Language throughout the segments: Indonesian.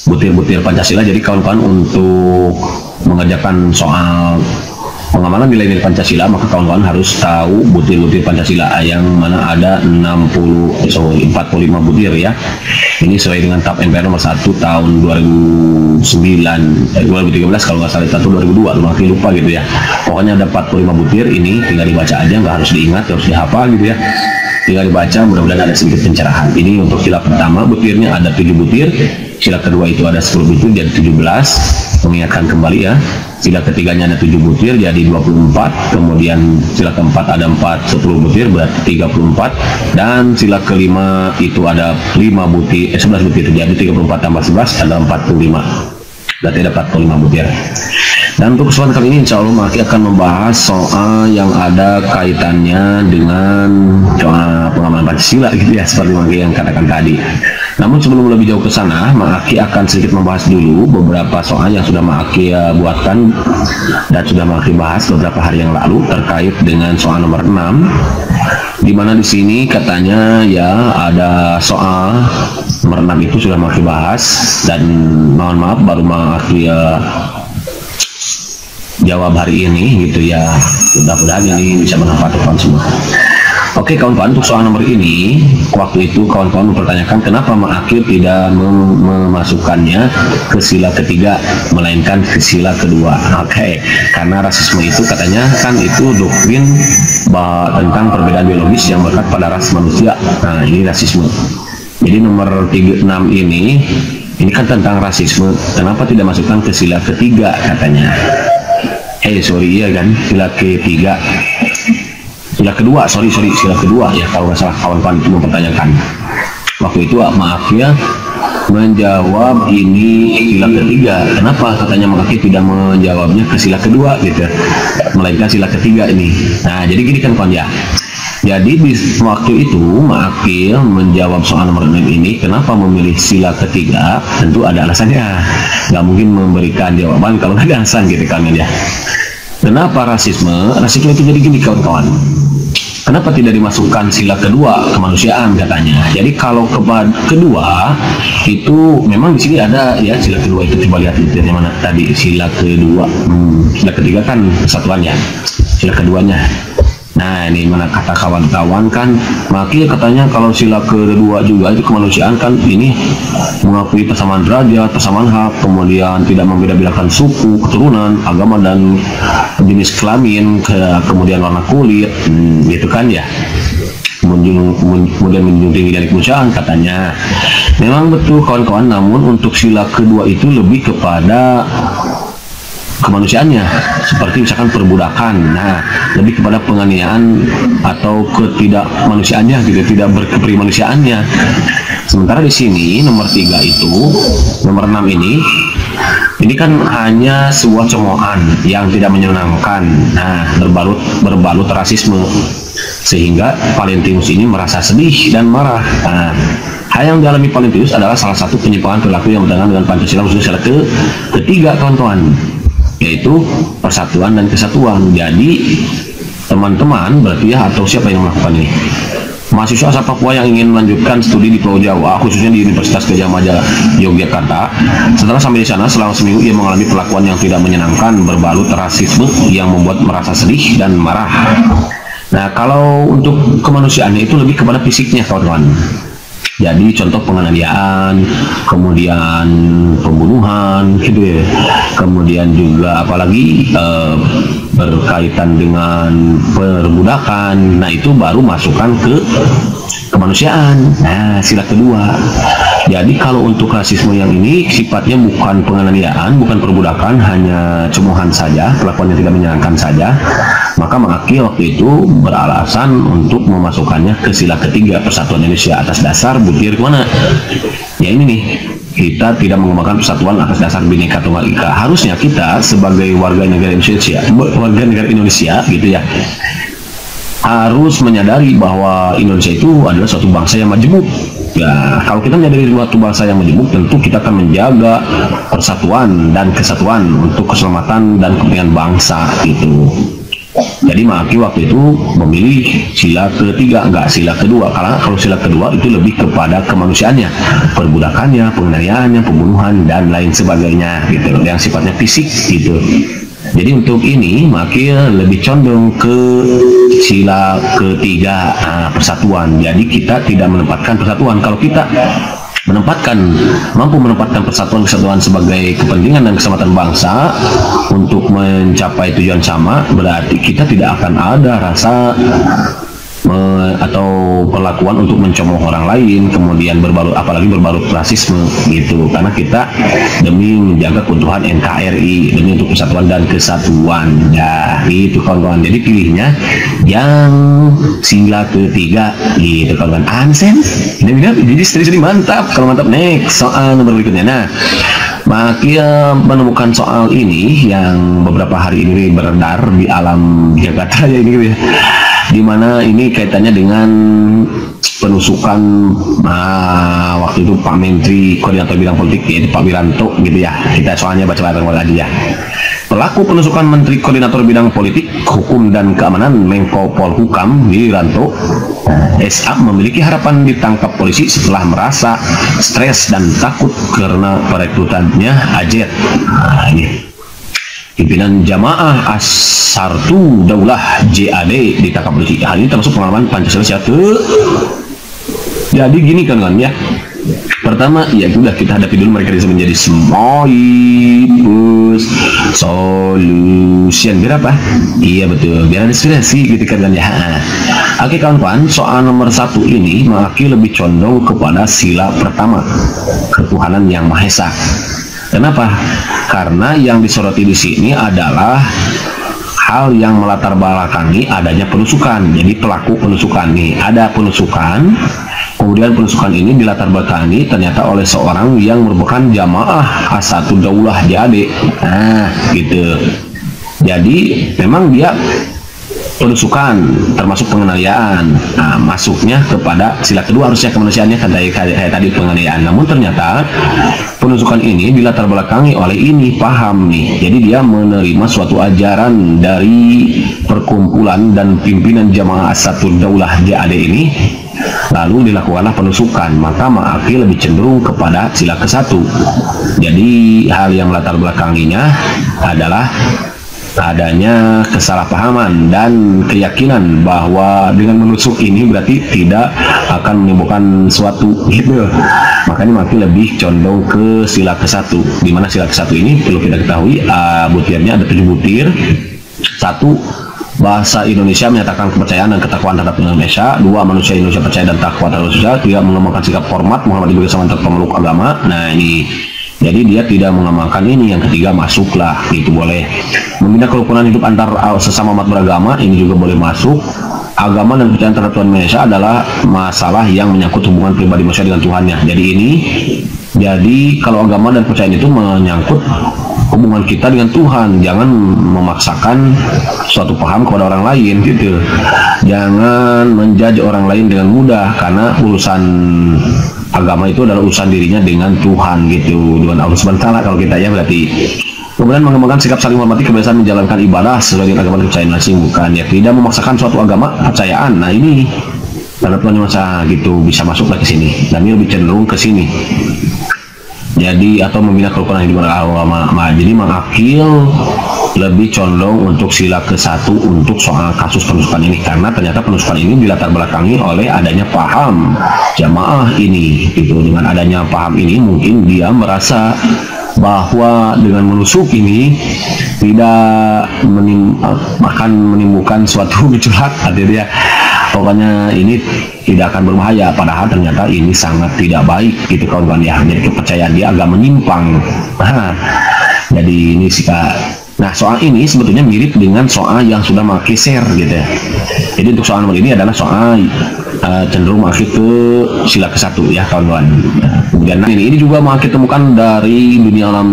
butir-butir Pancasila. Jadi kawan-kawan untuk mengerjakan soal pengamalan nilai-nilai Pancasila, maka kawan-kawan harus tahu butir-butir Pancasila yang mana ada 45 butir ya. Ini sesuai dengan TAP MPR nomor 1 tahun 2013 kalau nggak salah, 2002, makin lupa gitu ya. Pokoknya ada 45 butir, ini tinggal dibaca aja, nggak harus diingat, harus dihafal gitu ya. Tinggal dibaca, mudah-mudahan ada sedikit pencerahan. Ini untuk sila pertama, butirnya ada 7 butir. Sila kedua itu ada 10 butir, jadi 17. Mengingatkan kembali ya. Sila ketiganya ada 7 butir, jadi 24. Kemudian sila keempat ada 10 butir, berarti 34. Dan sila kelima itu ada 11 butir, jadi 34 tambah 11 ada 45. Berarti ada 45 butir. Dan untuk kesempatan kali ini insya Allah Maki akan membahas soal yang ada kaitannya dengan soal pengamalan Pancasila gitu ya, seperti Maki yang katakan tadi. Namun sebelum lebih jauh ke sana, Maki akan sedikit membahas dulu beberapa soal yang sudah Maki buatkan dan sudah Maki bahas beberapa hari yang lalu terkait dengan soal nomor 6, di mana di sini katanya ya ada soal nomor 6 itu sudah Maki bahas, dan mohon maaf baru Maki jawab hari ini gitu ya. Mudah-mudahan ini bisa bermanfaat untuk semua. Oke kawan-kawan, untuk soal nomor ini, waktu itu kawan-kawan mempertanyakan kenapa Maki tidak memasukkannya ke sila ketiga melainkan ke sila kedua. Oke, karena rasisme itu katanya kan itu doktrin tentang perbedaan biologis yang melekat pada ras manusia. Nah ini rasisme. Jadi nomor 36 ini kan tentang rasisme, kenapa tidak masukkan ke sila ketiga katanya. Iya kan, sila ketiga, sila kedua, sila kedua ya kalau nggak salah kawan-kawan itu mempertanyakan. Waktu itu maaf ya, menjawab ini sila ketiga, kenapa katanya Maki tidak menjawabnya ke sila kedua gitu, melainkan sila ketiga ini. Nah jadi gini kan kawan ya. Jadi di waktu itu Maki menjawab soal nomor 6 ini, kenapa memilih sila ketiga, tentu ada alasannya. Nggak mungkin memberikan jawaban kalau nggak ada alasan gitu kan ya. Kenapa rasisme? Rasisme itu jadi gini kawan-kawan. Kenapa tidak dimasukkan sila kedua, kemanusiaan katanya. Jadi kalau kedua itu memang di sini ada ya, sila kedua itu coba lihat itu yang mana tadi, sila kedua. Sila ketiga kan kesatuan ya. Sila keduanya. Nah ini mana kata kawan-kawan kan, Maki katanya kalau sila kedua juga itu kemanusiaan kan, ini mengakui persamaan derajat, persamaan hak, kemudian tidak membeda-bedakan suku, keturunan, agama dan jenis kelamin, kemudian warna kulit, gitu kan ya. Kemudian menjunjung tinggi dari kemanusiaan katanya. Memang betul kawan-kawan, namun untuk sila kedua itu lebih kepada kemanusiaannya, seperti misalkan perbudakan, nah lebih kepada penganiayaan atau ketidakmanusiaannya gitu, tidak berkeprimanusiaannya. Sementara di sini nomor 3 itu, nomor 6 ini kan hanya sebuah cemoohan yang tidak menyenangkan, nah berbalut rasisme, sehingga Valentinius ini merasa sedih dan marah. Nah, hal yang dialami Valentinius adalah salah satu penyimpangan perilaku yang bertentangan dengan Pancasila, khususnya sila ketiga kawan-kawan, yaitu persatuan dan kesatuan. Jadi teman-teman berarti ya, atau siapa yang melakukan ini? Mahasiswa asal Papua yang ingin melanjutkan studi di Pulau Jawa, khususnya di Universitas Gadjah Mada, Yogyakarta. Setelah sampai di sana, selama seminggu ia mengalami perlakuan yang tidak menyenangkan, berbalut rasisme yang membuat merasa sedih dan marah. Nah, kalau untuk kemanusiaannya itu lebih kepada fisiknya, kawan-kawan. Jadi contoh penganiayaan, kemudian pembunuhan, gitu ya. Kemudian juga apalagi berkaitan dengan perbudakan. Nah itu baru masukkan ke kemanusiaan. Nah sila kedua. Jadi kalau untuk rasisme yang ini sifatnya bukan penganiayaan, bukan perbudakan, hanya cemoohan saja, perlakuan yang tidak menyenangkan saja, maka Maki waktu itu beralasan untuk memasukkannya ke sila ketiga, persatuan Indonesia atas dasar butir kemana? Ya ini nih, kita tidak mengembangkan persatuan atas dasar Bhinneka Tunggal Ika. Harusnya kita sebagai warga negara Indonesia gitu ya, harus menyadari bahwa Indonesia itu adalah suatu bangsa yang majemuk. Ya, kalau kita menyadari suatu bangsa yang majemuk, tentu kita akan menjaga persatuan dan kesatuan untuk keselamatan dan kepentingan bangsa gitu. Jadi Maaki waktu itu memilih sila ketiga, enggak sila kedua, karena kalau sila kedua itu lebih kepada kemanusiaannya, perbudakannya, penganiayaannya, pembunuhan dan lain sebagainya gitu, yang sifatnya fisik gitu. Jadi untuk ini Maaki lebih condong ke sila ketiga, persatuan. Jadi kita tidak menempatkan persatuan. Kalau kita mampu menempatkan persatuan kesatuan sebagai kepentingan dan keselamatan bangsa untuk mencapai tujuan sama, berarti kita tidak akan ada rasa atau perlakuan untuk mencemooh orang lain, kemudian apalagi berbalut rasisme gitu, karena kita demi menjaga keutuhan NKRI, demi untuk persatuan dan kesatuan ya itu kawan-kawan. Jadi pilihnya yang sila ketiga gitu kawan-kawan. Ansen jadi studi mantap. Kalau mantap, next soal nomor berikutnya. Nah, Maaki menemukan soal ini yang beberapa hari ini beredar di alam jagat raya ini gitu ya, dimana ini kaitannya dengan penusukan waktu itu Pak Menteri Koordinator Bidang Politik, yaitu Pak Wiranto gitu ya. Kita soalnya baca lagi ya. Pelaku penusukan Menteri Koordinator Bidang Politik, Hukum dan Keamanan Menko Polhukam Wiranto SA memiliki harapan ditangkap polisi setelah merasa stres dan takut karena perekrutannya Ajet. Ini pimpinan Jamaah Ansarud Daulah JAD ditangkap polisi. Hal ini termasuk pengalaman Pancasila satu. Jadi gini kan ya. Pertama, ya sudah kita hadapi dulu mereka bisa menjadi Smoibus Solution. Biar apa? Iya betul, biar ada inspirasi gitu kan ya. Oke kawan-kawan, soal nomor 1 ini Maaki lebih condong kepada sila pertama, ketuhanan yang Maha Esa. Kenapa? Karena yang disoroti di sini adalah hal yang melatar belakangi adanya penusukan. Jadi pelaku penusukan nih, ada penusukan. Kemudian penusukan ini dilatar belakangi ternyata oleh seorang yang merupakan jamaah Ansarud Daulah JAD. Nah, gitu. Jadi memang dia penusukan termasuk penganiayaan. Nah, masuknya kepada sila kedua harusnya kemanusiaannya kayak tadi penganiayaan. Namun ternyata penusukan ini dilatar belakangi oleh ini paham nih. Jadi dia menerima suatu ajaran dari perkumpulan dan pimpinan jamaah Ansarud Daulah JAD ini. Lalu dilakukanlah penusukan, maka Maaki lebih cenderung kepada sila ke-1. Jadi hal yang melatar belakanginya adalah adanya kesalahpahaman dan keyakinan bahwa dengan menusuk ini berarti tidak akan menimbulkan suatu gitu. Makanya Maaki lebih condong ke sila ke-1, di mana sila ke-1 ini perlu kita ketahui butirnya ada 7 butir. 1. Bahasa Indonesia menyatakan kepercayaan dan ketakwaan terhadap Indonesia. 2. Manusia Indonesia percaya dan takwa terhadap Indonesia. 3. Mengembangkan sikap hormat Muhammad bersama pemeluk agama. Nah ini, jadi dia tidak mengamalkan ini. Yang ketiga, masuklah itu boleh. Membina kerukunan hidup antar sesama umat beragama, ini juga boleh masuk. Agama dan kepercayaan terhadap Tuhan Indonesia adalah masalah yang menyangkut hubungan pribadi manusia dengan Tuhannya. Jadi kalau agama dan kepercayaan itu menyangkut hubungan kita dengan Tuhan. Jangan memaksakan suatu paham kepada orang lain gitu. Jangan menjudge orang lain dengan mudah, karena urusan agama itu adalah urusan dirinya dengan Tuhan gitu, dengan Allah Subhanahu wa Ta'ala kalau kita ya berarti. Kemudian mengembangkan sikap saling menghormati kebiasaan menjalankan ibadah sesuai dengan agama dan kepercayaan masing, bukan ya, tidak memaksakan suatu agama kepercayaan. Nah ini karena Tuhan masa gitu bisa masuklah ke sini, dan ini lebih cenderung ke sini. Jadi atau membina kerukunan hidup agama. Jadi Maaki lebih condong untuk sila ke-1 untuk soal kasus penusukan ini, karena ternyata penusukan ini dilatar belakangi oleh adanya paham jamaah ini gitu. Dengan adanya paham ini mungkin dia merasa bahwa dengan menusuk ini tidak akan menimbulkan suatu gejolak, artinya pokoknya ini tidak akan berbahaya, padahal ternyata ini sangat tidak baik gitu kawan-kawan ya. Jadi kepercayaan dia agak menyimpang. Jadi ini sih Kak. Nah soal ini sebetulnya mirip dengan soal yang sudah Maaki share gitu ya. Jadi untuk soal nomor ini adalah soal cenderung Maaki ke sila ke-1 ya kawan-kawan. Kemudian ini juga Maaki temukan dari dunia alam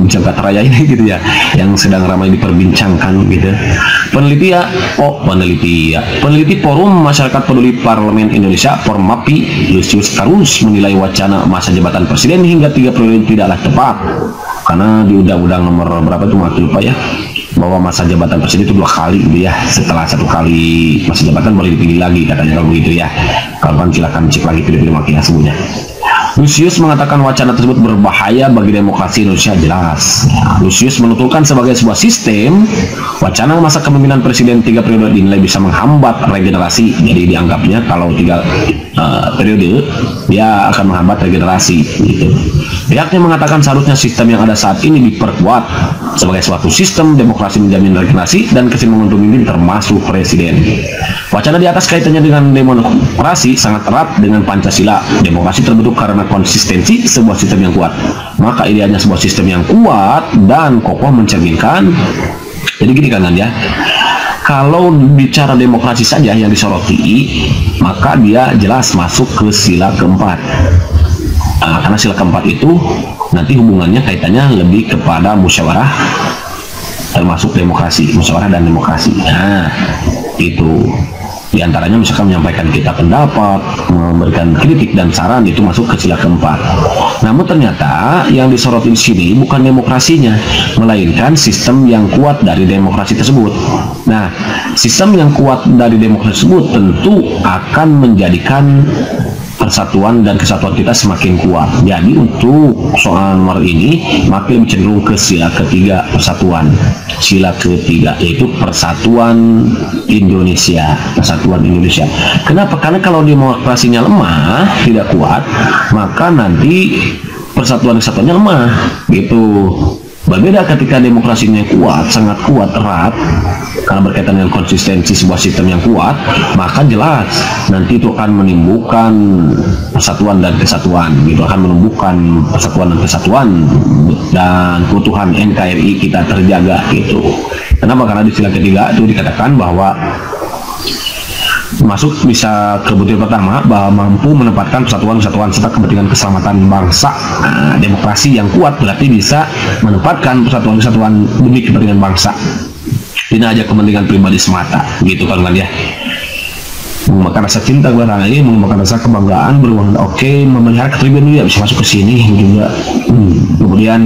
jagat raya ini gitu ya, yang sedang ramai diperbincangkan gitu. Peneliti Forum Masyarakat Peduli Parlemen Indonesia Formapi Lucius Karus menilai wacana masa jabatan presiden hingga 3 periode tidaklah tepat, karena di undang-undang nomor berapa itu Maaki lupa ya, bahwa masa jabatan presiden itu 2 kali gitu ya, setelah 1 kali masa jabatan baru dipilih lagi katanya kalau begitu ya. Kawan-kawan silakan cek lagi video-video makin sebelumnya. Lucius mengatakan wacana tersebut berbahaya bagi demokrasi Indonesia. Jelas. Lucius menuturkan sebagai sebuah sistem, wacana masa kepemimpinan presiden 3 periode dinilai bisa menghambat regenerasi. Jadi dianggapnya kalau 3 periode dia akan menghambat regenerasi gitu. Pihaknya mengatakan seharusnya sistem yang ada saat ini diperkuat sebagai suatu sistem demokrasi menjamin regenerasi dan kesinambungan pemimpin termasuk presiden. Wacana di atas kaitannya dengan demokrasi sangat erat dengan Pancasila. Demokrasi terbentuk karena konsistensi sebuah sistem yang kuat. Maka idealnya sebuah sistem yang kuat dan kokoh mencerminkan. Jadi gini kan ya, kalau bicara demokrasi saja yang disoroti, maka dia jelas masuk ke sila keempat. Karena sila keempat itu nanti hubungannya kaitannya lebih kepada musyawarah, termasuk demokrasi, musyawarah dan demokrasi. Nah, itu diantaranya misalkan menyampaikan kita pendapat, memberikan kritik dan saran, itu masuk ke sila keempat. Namun ternyata yang disoroti di sini bukan demokrasinya, melainkan sistem yang kuat dari demokrasi tersebut. Nah, sistem yang kuat dari demokrasi tersebut tentu akan menjadikan persatuan dan kesatuan kita semakin kuat. Jadi untuk soal nomor ini makin cenderung ke sila ketiga, persatuan. Sila ketiga yaitu persatuan Indonesia, persatuan Indonesia. Kenapa? Karena kalau demokrasinya lemah, tidak kuat, maka nanti persatuan kesatuannya lemah gitu. Berbeda ketika demokrasinya kuat, sangat kuat, erat, karena berkaitan dengan konsistensi sebuah sistem yang kuat, maka jelas nanti itu akan menimbulkan persatuan dan kesatuan, gitu, akan menumbuhkan persatuan dan kesatuan dan keutuhan NKRI kita terjaga gitu. Kenapa? Karena di sila ketiga itu dikatakan bahwa masuk bisa ke butir pertama bahwa mampu menempatkan persatuan serta kepentingan keselamatan bangsa. Nah, demokrasi yang kuat berarti bisa menempatkan persatuan demi kepentingan bangsa, tidak hanya kepentingan pribadi semata, gitu kan ya. Mengembangkan rasa cinta kepada ini, mengembangkan rasa kebanggaan, beruang oke, memelihara kepribadian juga bisa masuk ke sini juga. Kemudian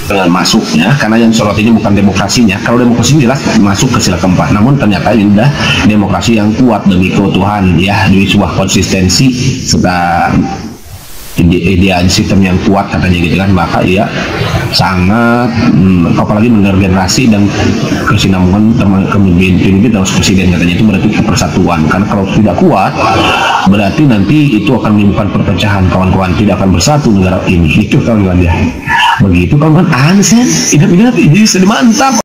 masuknya, karena yang sorot ini bukan demokrasinya. Kalau demokrasi jelas masuk ke sila keempat, namun ternyata ini udah demokrasi yang kuat demi keutuhan ya, demi sebuah konsistensi serta ideal sistem yang kuat katanya gitu kan. Maka ia sangat apalagi meregenerasi dan kesinambungan kepemimpinan terus presiden katanya, itu berarti persatuan. Karena kalau tidak kuat berarti nanti itu akan menimbulkan perpecahan, kawan-kawan, tidak akan bersatu negara ini. Itu kawan-kawan ya. Begitu kawan-kawan, aneh, ingat-ingat, jadi mantap.